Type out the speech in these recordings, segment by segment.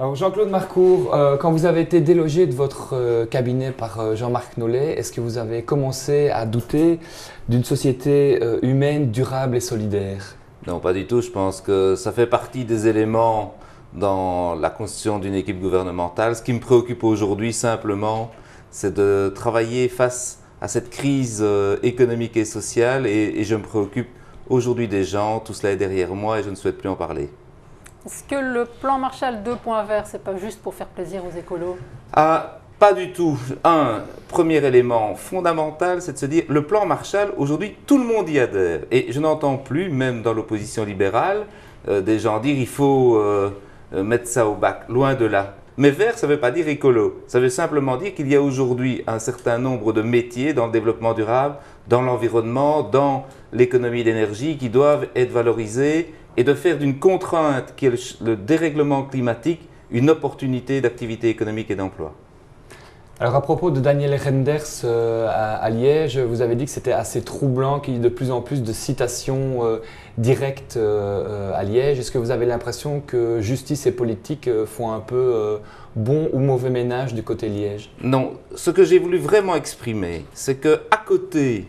Alors Jean-Claude Marcourt, quand vous avez été délogé de votre cabinet par Jean-Marc Nollet, est-ce que vous avez commencé à douter d'une société humaine, durable et solidaire? Non, pas du tout. Je pense que ça fait partie des éléments dans la constitution d'une équipe gouvernementale. Ce qui me préoccupe aujourd'hui simplement, c'est de travailler face à cette crise économique et sociale et je me préoccupe aujourd'hui des gens. Tout cela est derrière moi et je ne souhaite plus en parler. Est-ce que le plan Marshall 2.0, c'est pas juste pour faire plaisir aux écolos? Ah, pas du tout. Un premier élément fondamental, c'est de se dire le plan Marshall, aujourd'hui, tout le monde y adhère. Et je n'entends plus, même dans l'opposition libérale, des gens dire il faut mettre ça au bac. Loin de là. Mais vert, ça ne veut pas dire écolo. Ça veut simplement dire qu'il y a aujourd'hui un certain nombre de métiers dans le développement durable, dans l'environnement, dans l'économie d'énergie qui doivent être valorisés et de faire d'une contrainte qui est le dérèglement climatique une opportunité d'activité économique et d'emploi. Alors à propos de Daniel Renders à Liège, vous avez dit que c'était assez troublant qu'il y ait de plus en plus de citations directes à Liège. Est-ce que vous avez l'impression que justice et politique font un peu bon ou mauvais ménage du côté Liège? Non, ce que j'ai voulu vraiment exprimer, c'est que à côté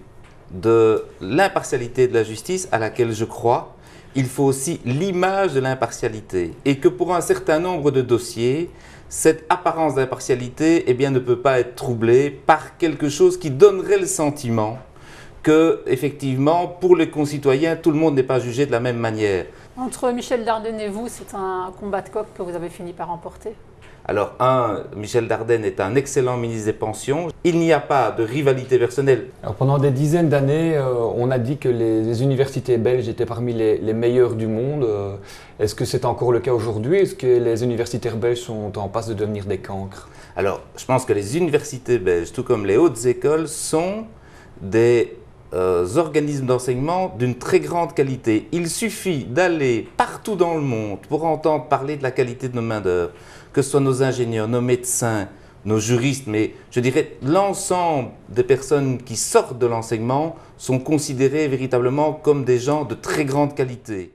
de l'impartialité de la justice à laquelle je crois, il faut aussi l'image de l'impartialité et que pour un certain nombre de dossiers, cette apparence d'impartialité ne peut pas être troublée par quelque chose qui donnerait le sentiment que, effectivement, pour les concitoyens, tout le monde n'est pas jugé de la même manière. Entre Michel Dardenne et vous, c'est un combat de coq que vous avez fini par remporter. Alors, Michel Dardenne est un excellent ministre des Pensions. Il n'y a pas de rivalité personnelle. Alors pendant des dizaines d'années, on a dit que les universités belges étaient parmi les meilleures du monde. Est-ce que c'est encore le cas aujourd'hui? Est-ce que les universitaires belges sont en passe de devenir des cancres? Alors, je pense que les universités belges, tout comme les hautes écoles, sont des organismes d'enseignement d'une très grande qualité. Il suffit d'aller partout dans le monde pour entendre parler de la qualité de nos main-d'œuvre, que ce soit nos ingénieurs, nos médecins, nos juristes, mais je dirais l'ensemble des personnes qui sortent de l'enseignement sont considérées véritablement comme des gens de très grande qualité.